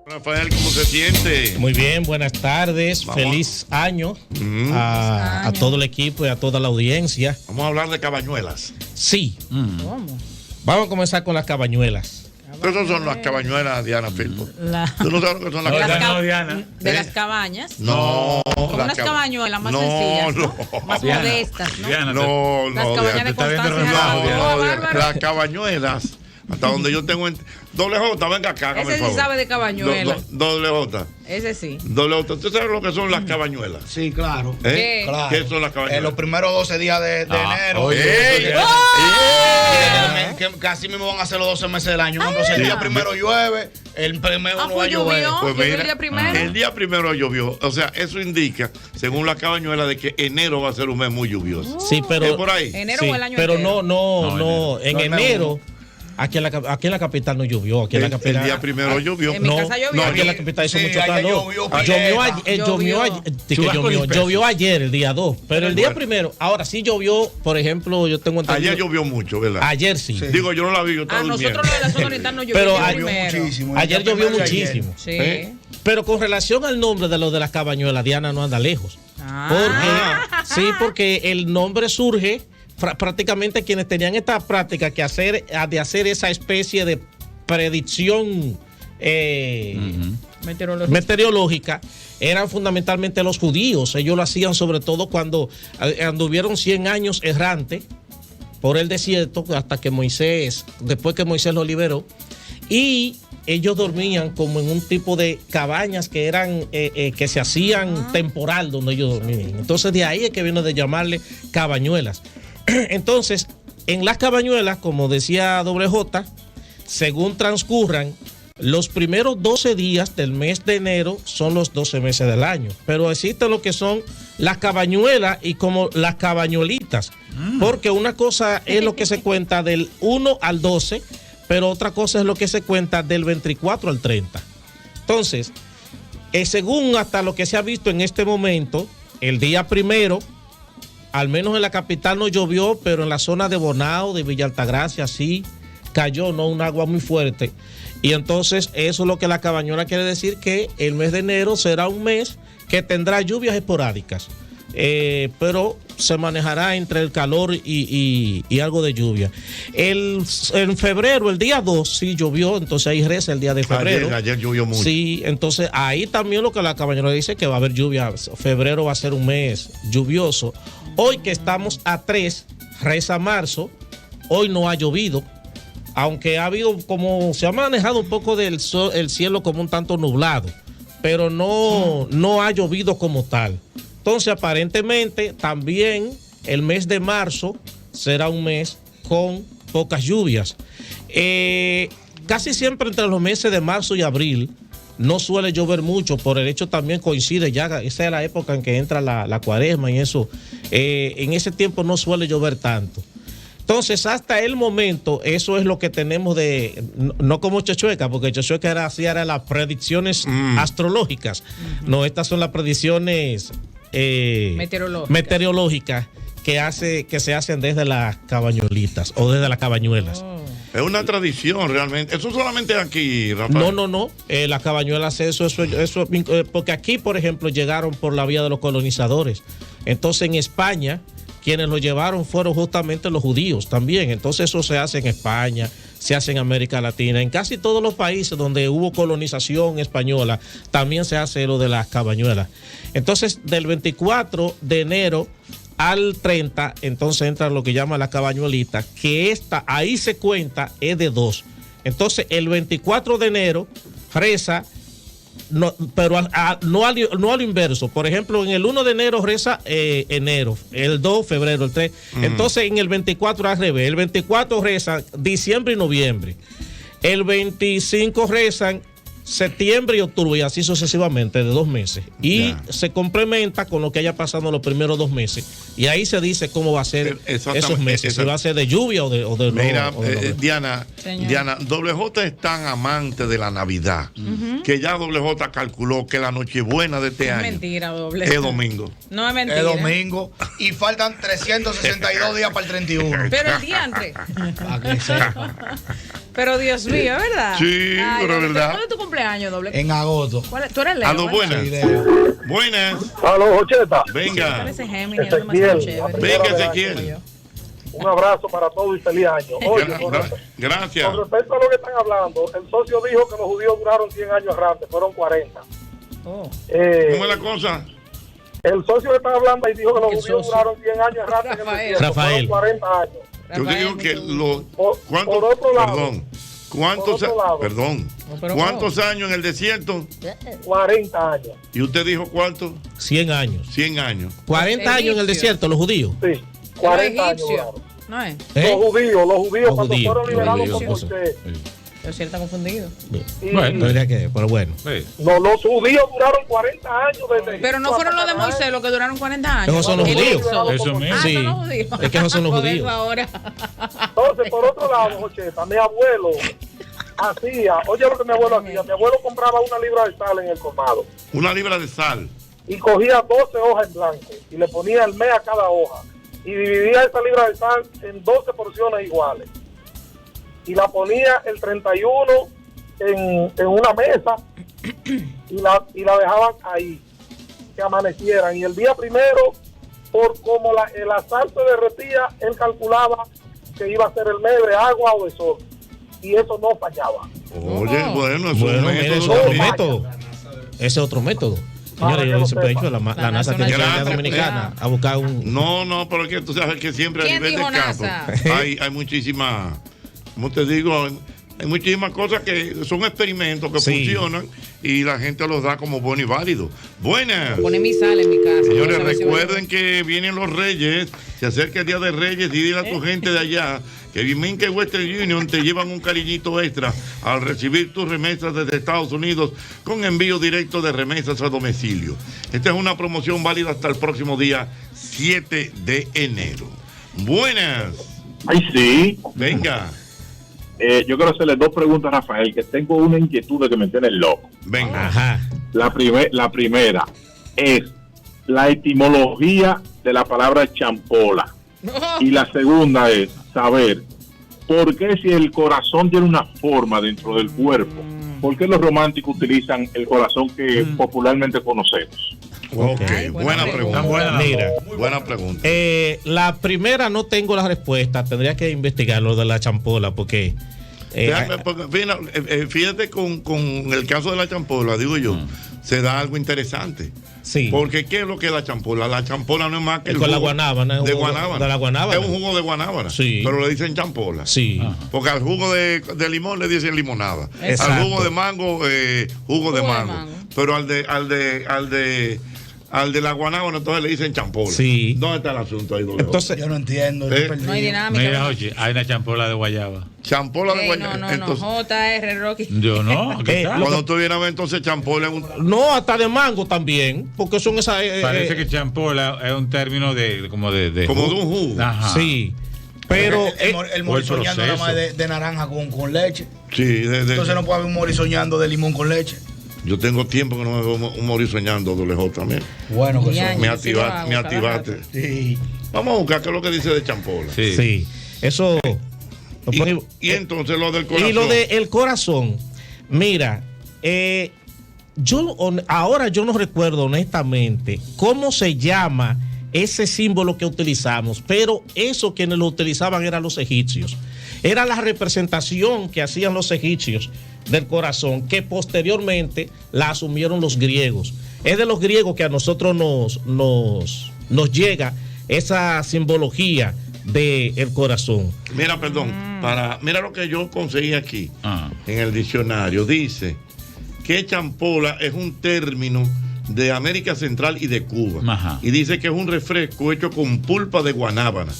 Rafael, ¿cómo se siente? Muy bien, buenas tardes. Vamos. Feliz año a todo el equipo y a toda la audiencia. Vamos a hablar de cabañuelas. Sí. Vamos a comenzar con las cabañuelas. ¿Qué son las cabañuelas, Diana Filpo? ¿Tú no sabes lo que son las cabañuelas? Diana. De las cabañas. No. Como unas cabañuelas más sencillas, ¿no? Más Diana, modestas, ¿no? Diana, no. Las cabañas de Constancia. Las cabañuelas. Hasta donde yo tengo. Doble J, venga acá. Ese sí sabe de cabañuelas. Doble J. Ese sí. Doble J. ¿Usted sabe lo que son las cabañuelas? Sí, claro. ¿Qué? Claro. ¿Qué son las cabañuelas? Los primeros 12 días de enero. Que casi mismo van a ser los 12 meses del año. Si el día primero llueve, el primero no va a llover. Pues mira, el día primero. El día primero llovió. O sea, eso indica, según la cabañuela, de que enero va a ser un mes muy lluvioso. Sí, pero. ¿Es por ahí? Enero sí, o el año pero entero. no. En enero. Aquí en la capital no llovió. Aquí en la capital. El día primero llovió. En mi casa llovió. No, aquí en la capital hizo mucho calor. Llovió ayer, el día 2. Pero el día primero, ahora sí llovió, por ejemplo, yo tengo entendido. Ayer llovió mucho, ¿verdad? Ayer sí. Digo, yo no la vi, yo estaba durmiendo. Nosotros lo de la zona oriental no llovió. Pero muchísimo. Ayer llovió muchísimo. Sí. Pero con relación al nombre de lo de las cabañuelas, Diana no anda lejos. Porque el nombre surge prácticamente quienes tenían esta práctica de hacer esa especie de predicción meteorológica eran fundamentalmente los judíos. Ellos lo hacían sobre todo cuando anduvieron 100 años errantes por el desierto hasta que después que Moisés lo liberó, y ellos dormían como en un tipo de cabañas que eran que se hacían temporal donde ellos dormían. Entonces de ahí es que viene de llamarle cabañuelas. Entonces, en las cabañuelas, como decía J, según transcurran, los primeros 12 días del mes de enero son los 12 meses del año. Pero existen lo que son las cabañuelas y como las cabañuelitas. Porque una cosa es lo que se cuenta del 1 al 12, pero otra cosa es lo que se cuenta del 24 al 30. Entonces, según hasta lo que se ha visto en este momento, el día primero, al menos en la capital no llovió, pero en la zona de Bonao, de Villa Altagracia, sí cayó, no un agua muy fuerte. Y entonces eso es lo que la cabañuela quiere decir, que el mes de enero será un mes que tendrá lluvias esporádicas, pero se manejará entre el calor y algo de lluvia. En febrero, el día 2, sí llovió, entonces ahí reza el día de febrero. Ayer llovió mucho. Sí, entonces ahí también lo que la cabañuela dice, que va a haber lluvia. Febrero va a ser un mes lluvioso. Hoy que estamos a 3, reza marzo, hoy no ha llovido, aunque ha habido, como se ha manejado un poco el cielo como un tanto nublado, pero no ha llovido como tal. Entonces, aparentemente, también el mes de marzo será un mes con pocas lluvias. Casi siempre entre los meses de marzo y abril no suele llover mucho, por el hecho también coincide ya, esa es la época en que entra la cuaresma y eso, en ese tiempo no suele llover tanto. Entonces, hasta el momento, eso es lo que tenemos no como Chochueca, porque Chochueca era las predicciones astrológicas. No, estas son las predicciones meteorológicas que se hacen desde las cabañuelitas o desde las cabañuelas. Es una tradición realmente. Eso solamente aquí, Rafael. No. Las cabañuelas, eso, porque aquí, por ejemplo, llegaron por la vía de los colonizadores. Entonces, en España, quienes lo llevaron fueron justamente los judíos también. Entonces, eso se hace en España, se hace en América Latina. En casi todos los países donde hubo colonización española, también se hace lo de las cabañuelas. Entonces, del 24 de enero al 30, entonces entra lo que llama la cabañuelita, que ahí se cuenta, es de 2. Entonces, el 24 de enero reza, pero no al inverso. Por ejemplo, en el 1 de enero reza enero, el 2 febrero, el 3. Entonces, en el 24 al revés. El 24 rezan diciembre y noviembre. El 25 rezan septiembre y octubre y así sucesivamente de 2 meses. Y Ya. se complementa con lo que haya pasado en los primeros 2 meses. Y ahí se dice cómo va a ser Exactamente, esos meses. Si va a ser de lluvia o de Mira, no, o de no. Diana, Señor. Diana, Doble J es tan amante de la Navidad que ya Doble J calculó que la Nochebuena de este Es año mentira, doble. es domingo. No es mentira. Es domingo y faltan 362 días para el 31. Pero el día antes. Para que sepa. Pero Dios mío, ¿es verdad? Sí, pero es doble, verdad. ¿cuándo es tu cumpleaños, doble? En agosto. ¿Tú eres Leo? A lo ¿verdad? buenas. Sí, Leo. Buenas. Aló, Jocheta. Venga. Parece Géminis, es Ezequiel, demasiado chévere. Venga, Como Ezequiel. yo. Un abrazo para todos y feliz año. Oye, Gracias. con respecto a lo que están hablando, el socio dijo que los judíos duraron 100 años errantes, fueron 40. Oh. ¿Cómo es la cosa? El socio que está hablando ahí dijo que los ¿Qué judíos socio? duraron 100 años errantes en el Rafael. desierto, Rafael. fueron 40 años. Yo te digo que ¿cuántos? por otro lado, Perdón. ¿Cuántos? por otro lado. Perdón. No, pero ¿Cuántos años en el desierto? 40 años. ¿Y usted dijo cuánto? 100 años. 100 años. 40 años en el desierto, los judíos. Sí, Los 40 años egipcios. duraron. No es. ¿Eh? Los judíos Los cuando judíos, fueron los liberados judíos, por eso. Moisés. Pero si él está confundido. Y Bueno, tendría que, pero bueno. no, los judíos duraron 40 años desde Pero no Egipto fueron los hasta de Canaán. Moisés los que duraron 40 años. Esos son los El judíos. éxodo. Eso mismo. Ah, Sí. son los judíos. Es que esos son los Por judíos. eso ahora. Entonces, por otro lado, Jocheta, mi abuelo hacía, oye lo que mi abuelo hacía, mi abuelo compraba una libra de sal en el colmado Una libra de sal. y cogía 12 hojas en blanco y le ponía el mes a cada hoja y dividía esa libra de sal en 12 porciones iguales y la ponía el 31 en una mesa y la dejaban ahí que amanecieran y el día primero por como la sal se derretía él calculaba que iba a ser el mes de agua o de sol y eso no fallaba. Oye, bueno, eso Bueno, es mire, un ese es método otro también. método. Ese es otro método. Señores, que yo lo siempre he sepa. dicho, la La NASA tiene que ir a Gracias. Dominicana a buscar un... No, pero es que tú sabes que siempre a ¿Quién nivel de dijo campo NASA? hay muchísimas, ¿cómo te digo? Hay muchísimas cosas que son experimentos que Sí. funcionan y la gente los da como bueno y válido. Buenas. Pone mi sal en mi casa. Señores, Vamos a ver si recuerden que vienen los Reyes, se acerca el Día de Reyes y dile a tu gente de allá que Viminca y Western Union te llevan un cariñito extra al recibir tus remesas desde Estados Unidos con envío directo de remesas a domicilio. Esta es una promoción válida hasta el próximo día 7 de enero. Buenas. Ay, sí. Venga, Yo quiero hacerle 2 preguntas a Rafael, que tengo una inquietud de que me tiene loco. venga. Ajá. La primera es la etimología de la palabra champola. Y la segunda es saber por qué si el corazón tiene una forma dentro del cuerpo, ¿por qué los románticos utilizan el corazón que popularmente conocemos? Ok, Ay, buena pregunta. Mira, Buena pregunta. la primera no tengo la respuesta. Tendría que investigar lo de la champola porque... Fíjate con el caso de la champola, digo yo, se da algo interesante. sí. Porque ¿qué es lo que es la champola? La champola no es más que Es el con la jugo guanábana, es un de jugo guanábana. de la guanábana. Es un jugo de guanábana. Sí. Pero le dicen champola. Sí. Porque al jugo de limón le dicen limonada. Exacto. Al jugo de mango, jugo de mango. mango. Pero al de la guanábana entonces le dicen champola. Sí. ¿Dónde está el asunto ahí, doble? Entonces, Yo no entiendo. estoy perdido. No hay dinámica. Mira, oye, hay una champola de guayaba. champola de Ey, guanábana. no, Entonces, JR Rocky. Yo no. ¿Qué tal? cuando tú vienes a ver entonces champola es un... no, hasta de mango también, porque son esas... Parece que champola es un término como de como de un jugo. Ajá. Sí, pero... El morisoñando nada más de naranja con leche. Sí, Entonces no puede haber un morisoñando de limón con leche. yo tengo tiempo que no me veo un morir soñando doble J también. Bueno, que Ya, son. Me yo sí lo hago activaste, me cada activaste. rato. Sí. Vamos a buscar qué es lo que dice de champola. Sí. sí, eso... Y entonces lo del corazón. Y lo del corazón, mira, ahora yo no recuerdo honestamente cómo se llama ese símbolo que utilizamos, pero eso quienes lo utilizaban eran los egipcios. Era la representación que hacían los egipcios del corazón, que posteriormente la asumieron los griegos. Es de los griegos que a nosotros nos llega esa simbología del corazón. Mira, perdón, mira lo que yo conseguí aquí Ah. en el diccionario. Dice que champola es un término de América Central y de Cuba. Ajá. Y dice que es un refresco hecho con pulpa de guanábana,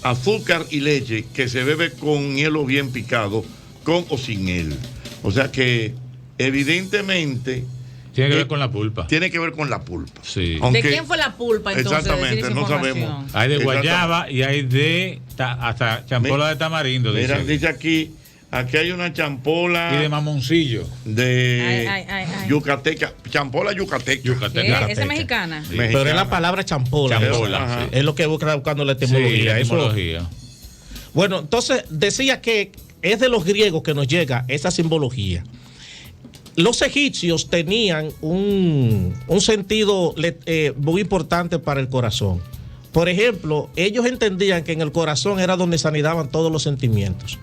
azúcar y leche que se bebe con hielo bien picado, con o sin él. O sea que evidentemente tiene que ver con la pulpa. Tiene que ver con la pulpa. Sí. ¿De quién fue la pulpa entonces? Exactamente, no sabemos. Hay de guayaba y hay de hasta champola de tamarindo. Mira, dice aquí hay una champola. Y de mamoncillo. De yucateca. Champola yucateca. ¿Esa es mexicana? Sí. Pero es la palabra champola. Champola, es lo que busca buscando la etimología. Sí, etimología. Bueno, entonces decía que es de los griegos que nos llega esa simbología. Los egipcios tenían un sentido muy importante para el corazón. Por ejemplo, ellos entendían que en el corazón era donde se anidaban todos los sentimientos.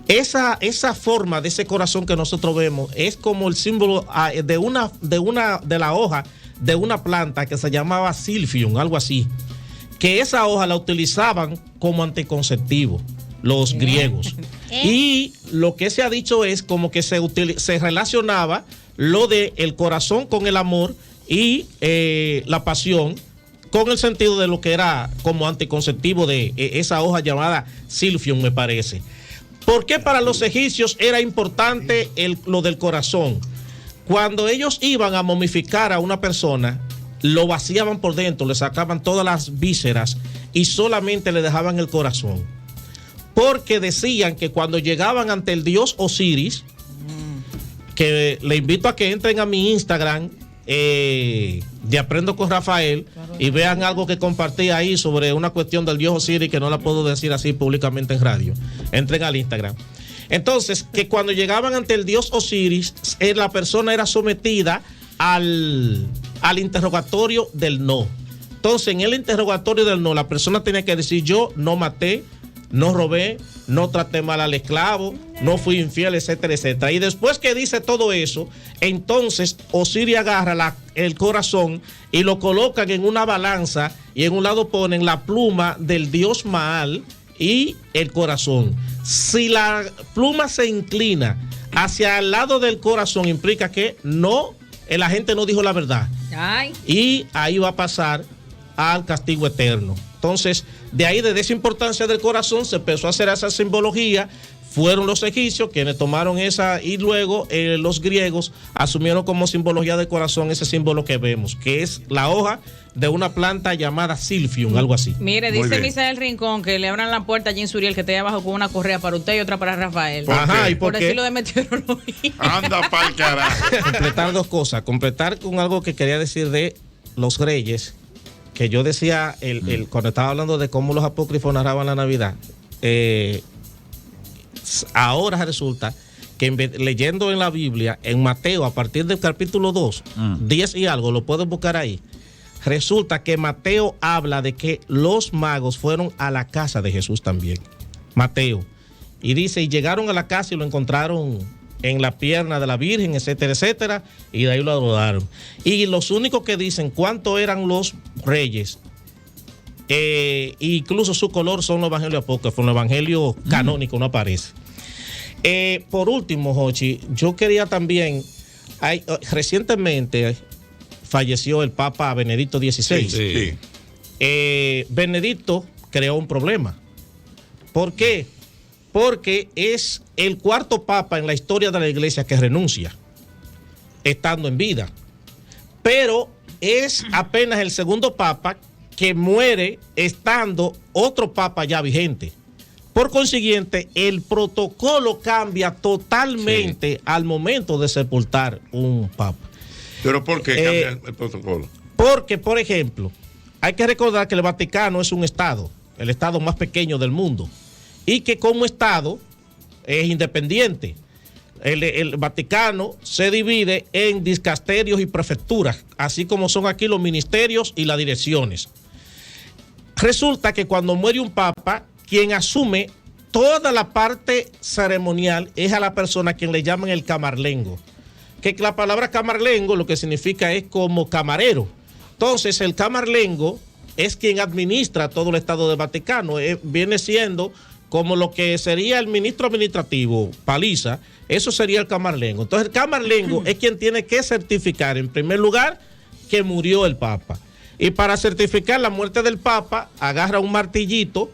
Esa forma de ese corazón que nosotros vemos es como el símbolo de la hoja de una planta que se llamaba silphium, algo así. Que esa hoja la utilizaban como anticonceptivo los griegos. Y lo que se ha dicho es como que se relacionaba lo del corazón con el amor y la pasión con el sentido de lo que era como anticonceptivo de esa hoja llamada silphium, me parece. ¿Por qué para los egipcios era importante lo del corazón? Cuando ellos iban a momificar a una persona, lo vaciaban por dentro, le sacaban todas las vísceras y solamente le dejaban el corazón. Porque decían que cuando llegaban ante el dios Osiris, que le invito a que entren a mi Instagram, de Aprendo con Rafael, y vean algo que compartí ahí sobre una cuestión del dios Osiris que no la puedo decir así públicamente en radio. Entren al Instagram. Entonces, que cuando llegaban ante el dios Osiris, la persona era sometida al interrogatorio del no. Entonces, en el interrogatorio del no, la persona tenía que decir: yo no maté, no robé, no traté mal al esclavo, no fui infiel, etcétera, etcétera. Y después que dice todo eso, entonces Osiris agarra el corazón y lo colocan en una balanza y en un lado ponen la pluma del dios Maal y el corazón. Si la pluma se inclina hacia el lado del corazón, implica que la gente no dijo la verdad. Y ahí va a pasar al castigo eterno. Entonces, de ahí, desde esa importancia del corazón, se empezó a hacer esa simbología. Fueron los egipcios quienes tomaron esa, y luego los griegos asumieron como simbología del corazón ese símbolo que vemos, que es la hoja de una planta llamada silphium, algo así. Mire, dice Misael Rincón que le abran la puerta a Jim Suriel, que esté abajo con una correa para usted y otra para Rafael. Ajá, ¿y por qué? decirlo de meteorología. Anda pa'l carajo. Completar dos cosas. Completar con algo que quería decir de los reyes, que yo decía cuando estaba hablando de cómo los apócrifos narraban la Navidad. Ahora resulta que leyendo en la Biblia, en Mateo, a partir del capítulo 2, 10 y algo, lo pueden buscar ahí. Resulta que Mateo habla de que los magos fueron a la casa de Jesús también. Mateo. Y dice, y llegaron a la casa y lo encontraron en la pierna de la Virgen, etcétera, etcétera, y de ahí lo adoraron. Y los únicos que dicen cuánto eran los reyes, incluso su color, son los evangelios apócrifos, en el evangelio canónico no aparece. Por último, Jochi, yo quería también, recientemente falleció el Papa Benedicto XVI. Sí. Benedicto creó un problema. ¿Por qué? Porque es el cuarto papa en la historia de la iglesia que renuncia, estando en vida. Pero es apenas el segundo papa que muere estando otro papa ya vigente. Por consiguiente, el protocolo cambia totalmente al momento de sepultar un papa. ¿Pero por qué cambia el protocolo? Porque, por ejemplo, hay que recordar que el Vaticano es un estado, el estado más pequeño del mundo, y que como estado es independiente. El Vaticano se divide en dicasterios y prefecturas, así como son aquí los ministerios y las direcciones. Resulta que cuando muere un papa, quien asume toda la parte ceremonial es a la persona a quien le llaman el camarlengo. Que la palabra camarlengo lo que significa es como camarero. Entonces el camarlengo es quien administra todo el estado del Vaticano. Viene siendo como lo que sería el ministro administrativo, Paliza, eso sería el camarlengo. Entonces el camarlengo es quien tiene que certificar, en primer lugar, que murió el Papa. Y para certificar la muerte del Papa, agarra un martillito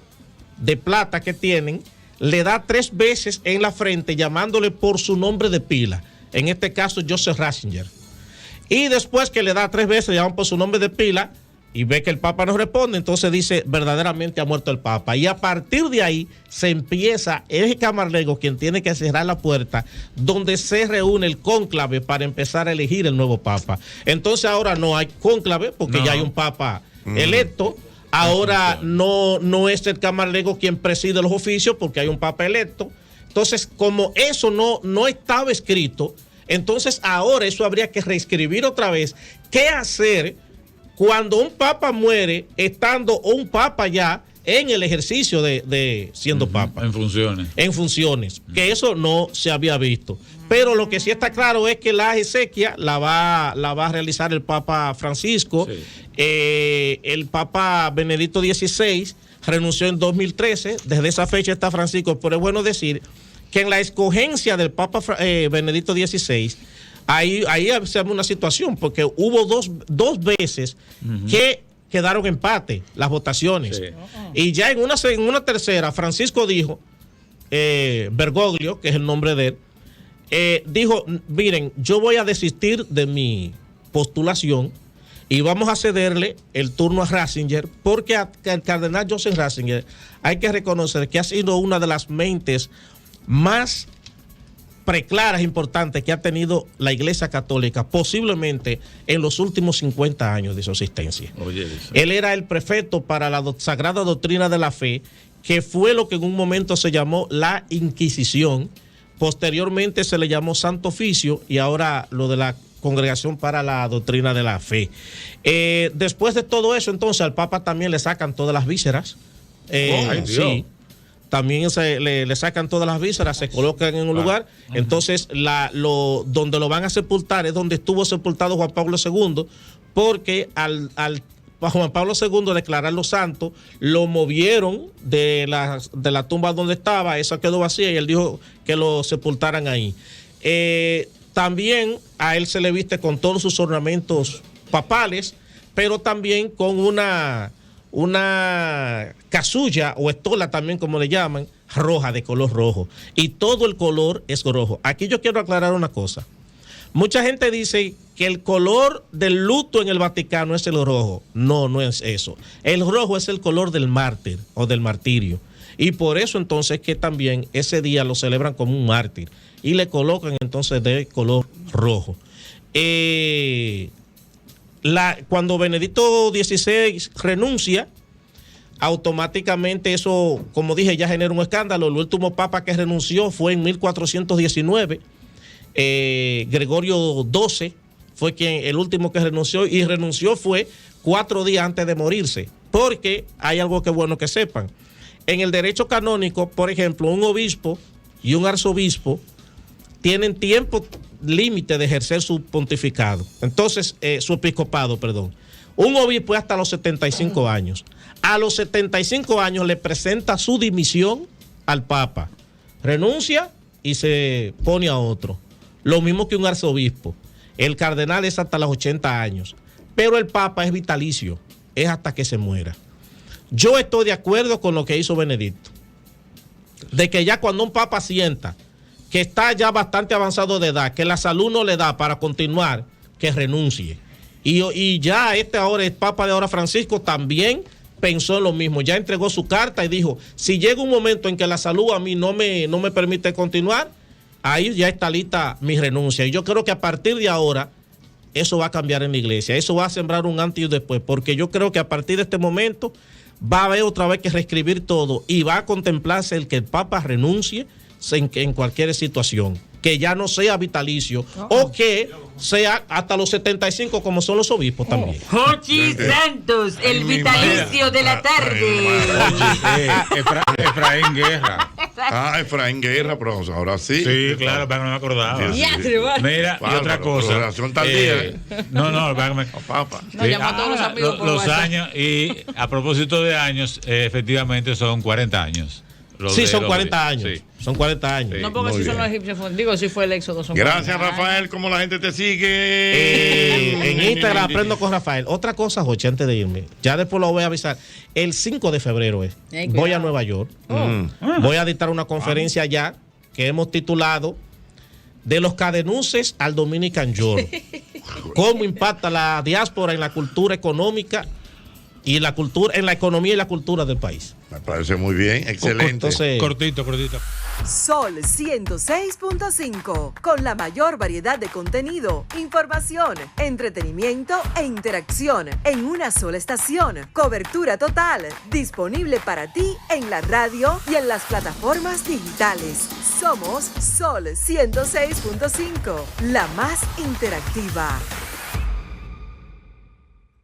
de plata que tienen, le da 3 veces en la frente llamándole por su nombre de pila. en este caso Joseph Ratzinger. Y después que le da 3 veces, llaman por su nombre de pila y ve que el Papa no responde, entonces dice, verdaderamente ha muerto el Papa. Y a partir de ahí se empieza el camarlego quien tiene que cerrar la puerta, donde se reúne el cónclave para empezar a elegir el nuevo Papa. Entonces ahora no hay cónclave porque ya hay un Papa electo. Ahora no es el camarlego quien preside los oficios porque hay un Papa electo. Entonces, como eso no estaba escrito, entonces ahora eso habría que reescribir otra vez. ¿Qué hacer cuando un Papa muere estando un Papa ya en el ejercicio de siendo Papa? En funciones. En funciones, que eso no se había visto. Pero lo que sí está claro es que la exequia la va a realizar el Papa Francisco. Sí. El Papa Benedicto XVI renunció en 2013. Desde esa fecha está Francisco. Pero es bueno decir que en la escogencia del Papa Benedicto XVI, ahí se ve una situación, porque hubo dos veces que quedaron empate las votaciones. Sí. Y ya en una tercera, Francisco dijo, Bergoglio, que es el nombre de él, dijo, miren, yo voy a desistir de mi postulación y vamos a cederle el turno a Ratzinger, porque el cardenal Joseph Ratzinger hay que reconocer que ha sido una de las mentes más preclaras, importantes que ha tenido la Iglesia Católica, posiblemente en los últimos 50 años de su existencia. Oye, él era el prefecto para la Sagrada Doctrina de la Fe, que fue lo que en un momento se llamó la Inquisición. Posteriormente se le llamó Santo Oficio y ahora lo de la Congregación para la Doctrina de la Fe. Después de todo eso, entonces al Papa también le sacan todas las vísceras. Sí, también le sacan todas las vísceras, se colocan en un lugar. Entonces donde lo van a sepultar es donde estuvo sepultado Juan Pablo II, porque al Juan Pablo II declararlo santo, lo movieron de la tumba donde estaba, esa quedó vacía y él dijo que lo sepultaran ahí. También a él se le viste con todos sus ornamentos papales, pero también con una casulla o estola también, como le llaman, roja, de color rojo. Y todo el color es rojo. Aquí yo quiero aclarar una cosa. Mucha gente dice que el color del luto en el Vaticano es el rojo. No es eso. El rojo es el color del mártir o del martirio. Y por eso entonces que también ese día lo celebran como un mártir. Y le colocan entonces de color rojo. Cuando Benedicto XVI renuncia, automáticamente eso, como dije, ya genera un escándalo. El último papa que renunció fue en 1419. Gregorio XII fue el último que renunció, y renunció fue 4 días antes de morirse, porque hay algo que es bueno que sepan. En el derecho canónico, por ejemplo, un obispo y un arzobispo tienen tiempo límite de ejercer su pontificado, entonces su episcopado, perdón. Un obispo es hasta los 75 años. A los 75 años le presenta su dimisión al Papa, renuncia y se pone a otro. Lo mismo que un arzobispo. El cardenal es hasta los 80 años, pero el Papa es vitalicio, es hasta que se muera. Yo estoy de acuerdo con lo que hizo Benedicto, de que ya cuando un Papa sienta que está ya bastante avanzado de edad, que la salud no le da para continuar, que renuncie. Y ya ahora el Papa de ahora, Francisco, también pensó en lo mismo, ya entregó su carta y dijo, si llega un momento en que la salud a mí no me permite continuar, ahí ya está lista mi renuncia. Y yo creo que a partir de ahora eso va a cambiar en la iglesia, eso va a sembrar un antes y un después, porque yo creo que a partir de este momento va a haber otra vez que reescribir todo y va a contemplarse el que el Papa renuncie en cualquier situación, que ya no sea vitalicio o que sea hasta los 75 como son los obispos también. Jochi Santos, el vitalicio de la tarde. Efraín Guerra. Efraín Guerra, pero ahora sí. Sí, claro, pero no me acordaba. Sí. Mira, y otra cosa. No, Papa. Llamó a todos los amigos por los WhatsApp. años, y a propósito de años, efectivamente son 40 años. Sí, son 40 años. Sí. Son 40 años. No, porque si son los egipcios, digo, si fue el éxodo. Gracias, Rafael. ¿Cómo la gente te sigue? En Instagram aprendo con Rafael. Otra cosa, Jochi, antes de irme, ya después lo voy a avisar. El 5 de febrero voy a Nueva York. Voy a dictar una conferencia allá que hemos titulado de los cadenuces al Dominican York. ¿Cómo impacta la diáspora en la cultura económica y la cultura, en la economía y la cultura del país? Me parece muy bien, excelente. Entonces, Cortito. Sol 106.5, con la mayor variedad de contenido, información, entretenimiento e interacción en una sola estación. Cobertura total, disponible para ti en la radio y en las plataformas digitales. Somos Sol 106.5, la más interactiva.